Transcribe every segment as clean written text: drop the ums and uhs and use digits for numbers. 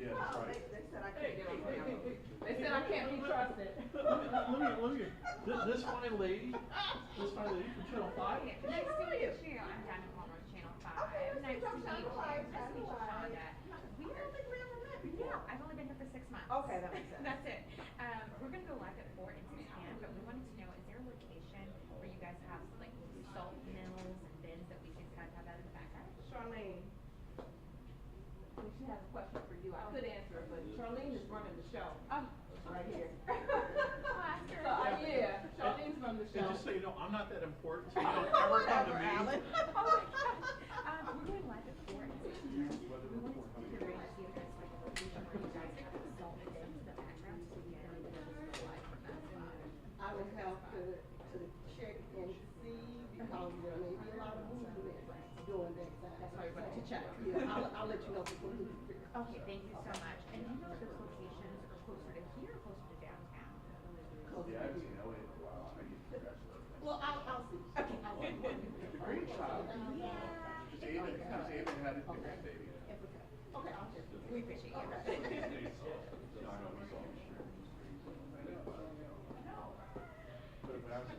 Yeah, that's Oh, right. they said I can't get on camera. They said I can't be trusted. This fine lady from Channel 5. Nice to meet you. I'm Diamond Palmer, Channel 5. Okay, Nice to meet you. Channel 5, Nice to meet you, Channel 5. Shonda. I Weird. don't think we ever met before. Yeah, I've only been here for 6 months. Okay, that makes sense. That's it. We're gonna go live at 4 and 6 p.m., but we wanted to know, is there a location where you guys have like salt mills and bins that we could kind of have that in the background? Charlene, she has a question for you. I could answer it, but Charlene is running the show. Oh, Right here. I'll ask her. Yeah, Charlene's running the show. And just so you know, I'm not that important, so you don't ever come to me. Alan. Oh my gosh. We're going live at 4 and 6 p.m. We wanted to curate and see if there's like a location where you guys have salt bins in the background so we can go live from that spot. I would have to check and see because there may be a lot of movement during that time. That's why we wanted to check. Yeah, I'll let you know before we do. Okay, thank you so much. And do you know if those locations are closer to here or closer to downtown? Yeah, I haven't seen Elliot in a while. I need to congratulate him. Well, I'll see. Okay. Great child. Yeah. Just Aiden had a baby. Okay, I'll check. We appreciate you. No, I know he's all sure. But if I was,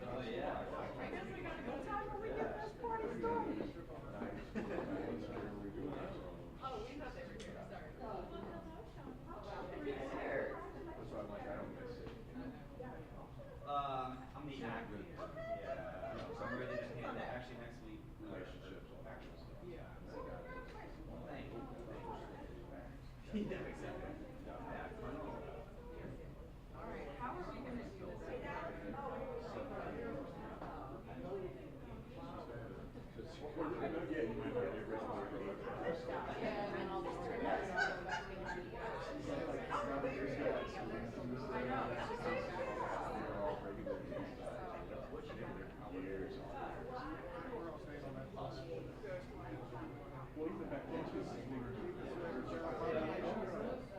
Oh, yeah. I guess we gotta go time when we get this party started. Oh, we know they were here, sorry. That's why I'm like, I don't miss it. I'm the actor. Yeah. So I'm really just hitting that actually next week. Relationships, all that kind of stuff. Yeah. Thank you. Yeah, exactly. Yeah. All right, how are we gonna do this? Yeah, you might get it Yeah, and all this. I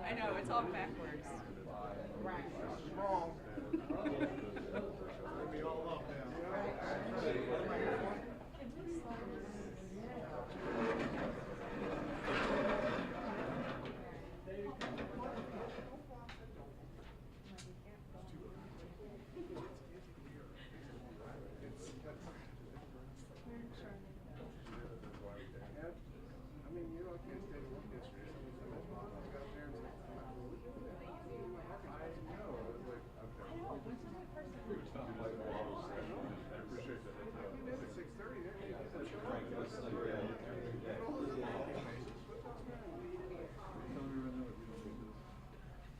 I know, it's all backwards. Right. Wrong. Be all up now. I mean, you know, I can't stay to work yesterday. I got parents that come out. I know, it's like, okay. I appreciate that. You did at 6:30, there you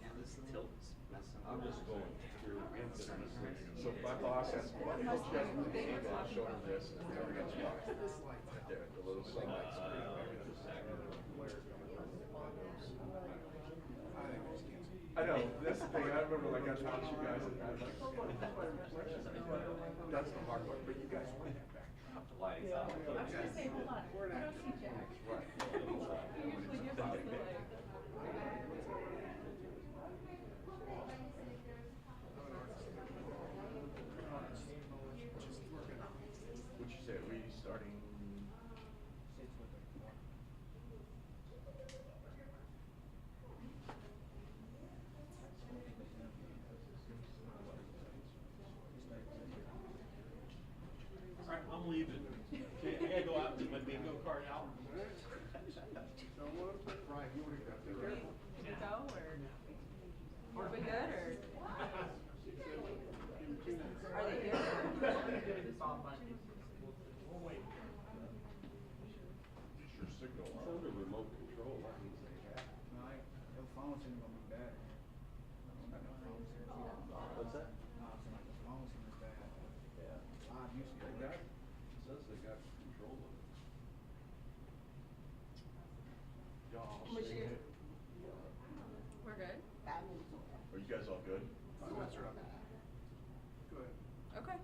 Yeah, this tilt's messing. I'm just going through instances. So my boss asked me, why did you guys move the table? I showed him this, and there we got right there, the little sunlight screen. I know, that's the thing, I remember like I taught you guys, and I was like, that's the hard part, but you guys win that back. Lights out. I was gonna say, hold on, we don't see Jack. Right. He usually gives us the like. What'd you say, restarting? All right, I'm leaving. Okay, I gotta go out and get my bingo card out. Brian, you would've got there. Did you go or? Are we good or? Are they here? We'll wait. It's your signal. It's under remote control. No, the phone seems gonna be bad. What's that? No, it seems like the phone seems bad. Yeah. I'm used to They it. got, it says they got control of it. Y'all Which stay year? here. We're good? Are you guys all good? Okay.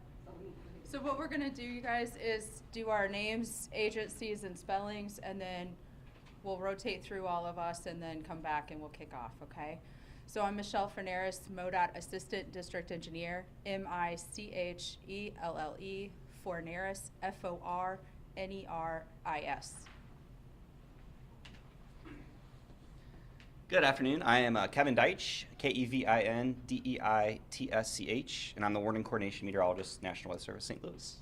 So what we're gonna do, you guys, is do our names, agencies, and spellings, and then we'll rotate through all of us and then come back and we'll kick off, okay? So I'm Michelle Forneris, MoDOT Assistant District Engineer, M-I-C-H-E-L-L-E, Forneris, F-O-R-N-E-R-I-S. Good afternoon. I am Kevin Deitch, Kevindeitsch, and I'm the Warning Coordination Meteorologist, National Weather Service, St. Louis.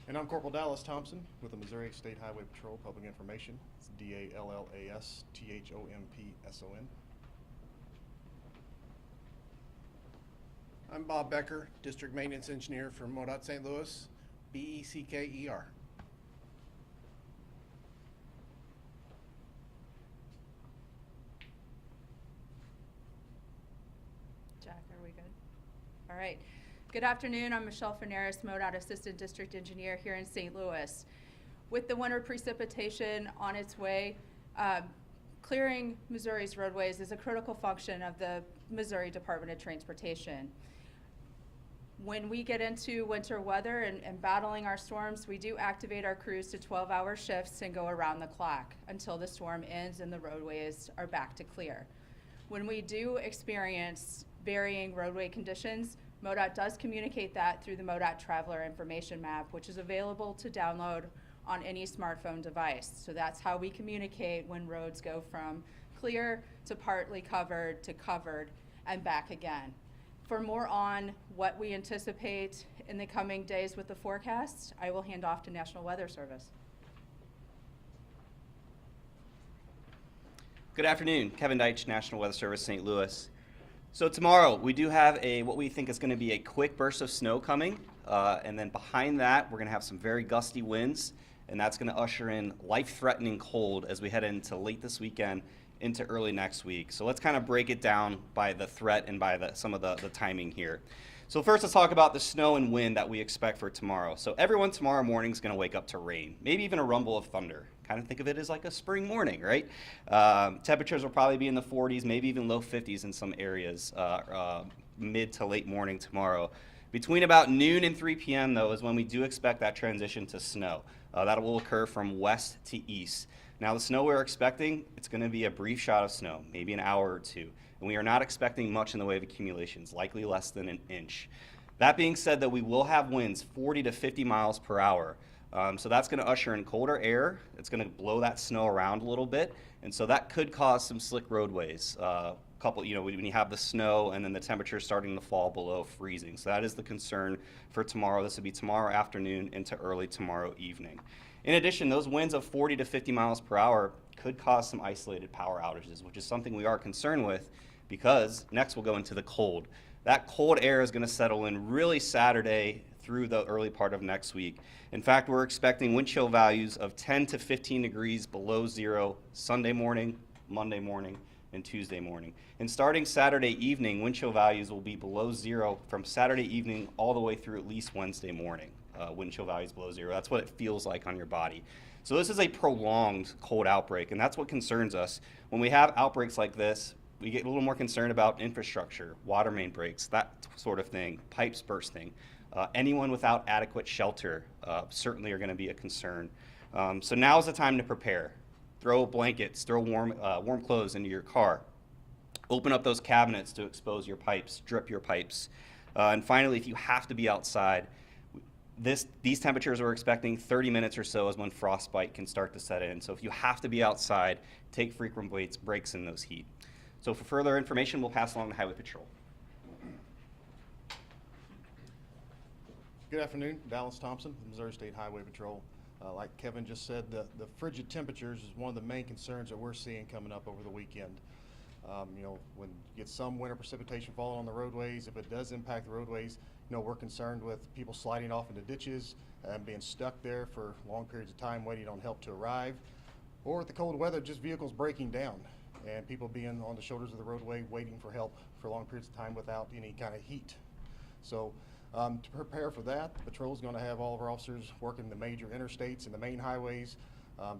And I'm Corporal Dallas Thompson with the Missouri State Highway Patrol Public Information. It's DALLASTHOMPSON. I'm Bob Becker, District Maintenance Engineer for MoDOT St. Louis, BECKER. Jack, are we good? All right. Good afternoon. I'm Michelle Fernaris, MoDOT Assistant District Engineer here in St. Louis. With the winter precipitation on its way, clearing Missouri's roadways is a critical function of the Missouri Department of Transportation. When we get into winter weather and battling our storms, we do activate our crews to 12-hour shifts and go around the clock until the storm ends and the roadways are back to clear. When we do experience varying roadway conditions, MoDOT does communicate that through the MoDOT Traveler Information Map, which is available to download on any smartphone device. So that's how we communicate when roads go from clear to partly covered to covered and back again. For more on what we anticipate in the coming days with the forecast, I will hand off to National Weather Service. Good afternoon. Kevin Deitch, National Weather Service, St. Louis. So tomorrow we do have what we think is going to be a quick burst of snow coming, and then behind that we're going to have some very gusty winds, and that's going to usher in life-threatening cold as we head into late this weekend into early next week. So let's kind of break it down by the threat and by some of the timing here. So first, let's talk about the snow and wind that we expect for tomorrow. So everyone tomorrow morning is going to wake up to rain, maybe even a rumble of thunder. Kind of think of it as like a spring morning, right? Temperatures will probably be in the 40s, maybe even low 50s in some areas, mid to late morning tomorrow. Between about noon and 3 p.m., though, is when we do expect that transition to snow. That will occur from west to east. Now, the snow we're expecting, it's going to be a brief shot of snow, maybe an hour or two. And we are not expecting much in the way of accumulations, likely less than an inch. That being said, that we will have winds 40 to 50 miles per hour. So that's going to usher in colder air. It's going to blow that snow around a little bit. And so that could cause some slick roadways. When you have the snow and then the temperature starting to fall below freezing. So that is the concern for tomorrow. This would be tomorrow afternoon into early tomorrow evening. In addition, those winds of 40 to 50 miles per hour could cause some isolated power outages, which is something we are concerned with because next we'll go into the cold. That cold air is going to settle in really Saturday through the early part of next week. In fact, we're expecting wind chill values of 10 to 15 degrees below zero Sunday morning, Monday morning, and Tuesday morning. And starting Saturday evening, wind chill values will be below zero from Saturday evening all the way through at least Wednesday morning. Wind chill values below zero. That's what it feels like on your body. So this is a prolonged cold outbreak, and that's what concerns us. When we have outbreaks like this, we get a little more concerned about infrastructure, water main breaks, that sort of thing, pipes bursting. Anyone without adequate shelter certainly are going to be a concern. So now's the time to prepare. Throw blankets, throw warm clothes into your car. Open up those cabinets to expose your pipes, drip your pipes. And finally, if you have to be outside, these temperatures we're expecting 30 minutes or so is when frostbite can start to set in. So if you have to be outside, take frequent breaks in those heat. So for further information, we'll pass along to Highway Patrol. Good afternoon, Dallas Thompson, Missouri State Highway Patrol. Like Kevin just said, the frigid temperatures is one of the main concerns that we're seeing coming up over the weekend. When you get some winter precipitation falling on the roadways, if it does impact the roadways, we're concerned with people sliding off into ditches and being stuck there for long periods of time waiting on help to arrive. Or with the cold weather, just vehicles breaking down and people being on the shoulders of the roadway waiting for help for long periods of time without any kind of heat. So to prepare for that, the patrol is going to have all of our officers working the major interstates and the main highways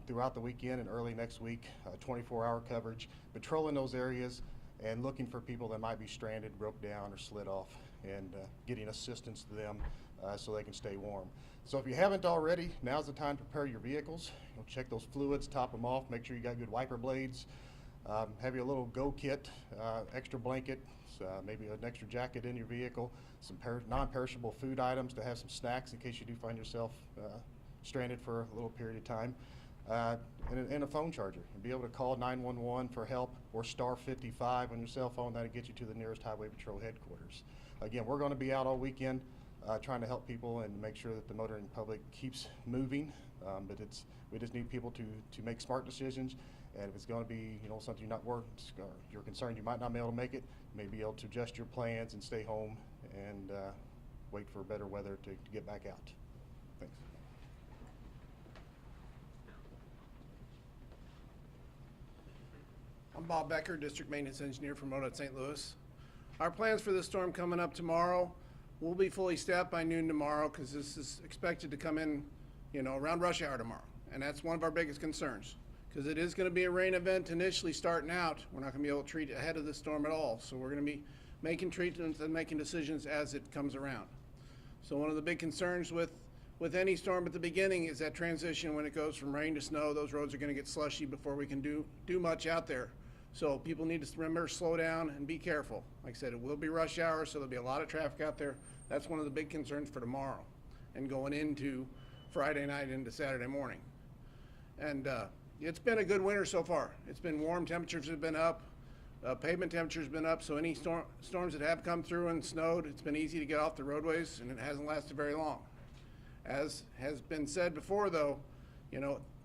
throughout the weekend and early next week, 24-hour coverage, patrolling those areas and looking for people that might be stranded, broke down, or slid off, and getting assistance to them so they can stay warm. So if you haven't already, now's the time to prepare your vehicles. Check those fluids, top them off, make sure you got good wiper blades. Have your little go kit, extra blanket, maybe an extra jacket in your vehicle, some non-perishable food items to have some snacks in case you do find yourself stranded for a little period of time. and a phone charger, and be able to call 911 for help, or star 55 on your cell phone. That'll get you to the nearest Highway Patrol headquarters. Again, we're going to be out all weekend trying to help people and make sure that the motoring public keeps moving. But we just need people to make smart decisions. And if it's going to be, something you're concerned you might not be able to make it, you may be able to adjust your plans and stay home and wait for better weather to get back out. Thanks. I'm Bob Becker, District Maintenance Engineer for MoDOT St. Louis. Our plans for this storm coming up tomorrow, we'll be fully staffed by noon tomorrow because this is expected to come in, around rush hour tomorrow. And that's one of our biggest concerns because it is going to be a rain event initially starting out. We're not going to be able to treat ahead of the storm at all. So we're going to be making treatments and making decisions as it comes around. So one of the big concerns with any storm at the beginning is that transition when it goes from rain to snow. Those roads are going to get slushy before we can do much out there. So people need to remember to slow down and be careful. Like I said, it will be rush hour, so there'll be a lot of traffic out there. That's one of the big concerns for tomorrow and going into Friday night into Saturday morning. And it's been a good winter so far. It's been warm, temperatures have been up, pavement temperature's been up, so any storms that have come through and snowed, it's been easy to get off the roadways, and it hasn't lasted very long. As has been said before, though,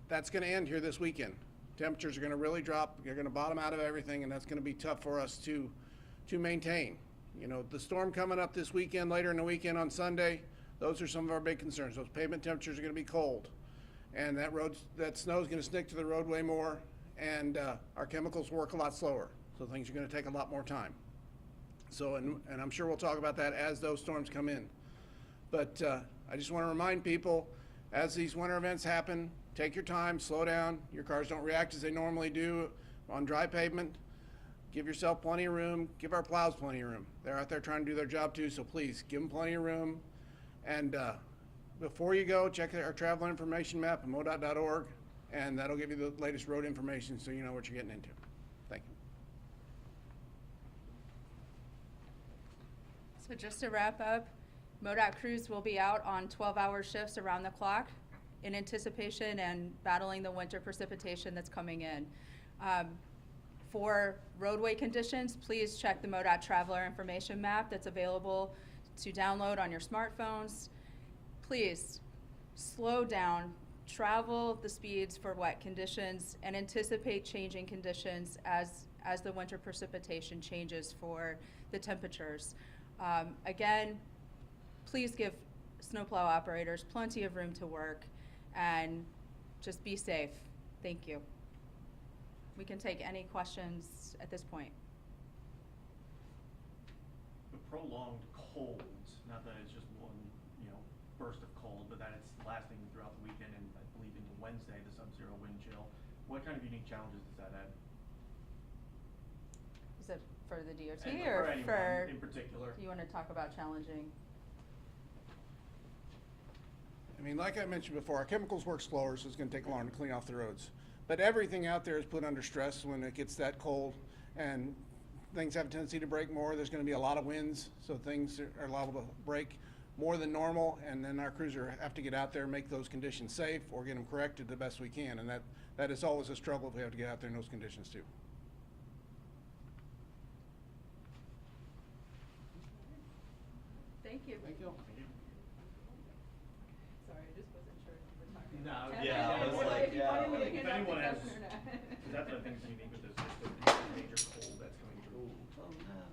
that's going to end here this weekend. Temperatures are going to really drop. They're going to bottom out of everything, and that's going to be tough for us to maintain. The storm coming up this weekend, later in the weekend on Sunday, those are some of our big concerns. Those pavement temperatures are going to be cold, and that snow is going to stick to the roadway more, and our chemicals work a lot slower, so things are going to take a lot more time. So, and I'm sure we'll talk about that as those storms come in. But I just want to remind people, as these winter events happen, take your time, slow down. Your cars don't react as they normally do on dry pavement. Give yourself plenty of room. Give our plows plenty of room. They're out there trying to do their job too, so please give them plenty of room. And before you go, check our travel information map at MoDOT.org, and that'll give you the latest road information so you know what you're getting into. Thank you. So just to wrap up, MoDOT crews will be out on 12-hour shifts around the clock in anticipation and battling the winter precipitation that's coming in. For roadway conditions, please check the MoDOT traveler information map that's available to download on your smartphones. Please slow down, travel the speeds for wet conditions, and anticipate changing conditions as the winter precipitation changes for the temperatures. Again, please give snowplow operators plenty of room to work and just be safe. Thank you. We can take any questions at this point. The prolonged cold, not that it's just one, burst of cold, but that it's lasting throughout the weekend and I believe into Wednesday, the sub-zero wind chill. What kind of unique challenges does that add? Is it for the DOT And or anyone for, in particular? do you want to talk about challenging? I mean, like I mentioned before, our chemicals work slower, so it's going to take longer to clean off the roads. But everything out there is put under stress when it gets that cold, and things have a tendency to break more. There's going to be a lot of winds, so things are liable to break more than normal, and then our crews have to get out there and make those conditions safe or get them corrected the best we can, and that is always a struggle if we have to get out there in those conditions too. Thank you. Thank you. Sorry, I just wasn't sure if you were talking. No, about yeah, I was if like, you yeah, wanted me to like, hand if out the anyone has- question or not. Because that's what I think is unique with this, just the major cold that's coming through. Oh, no.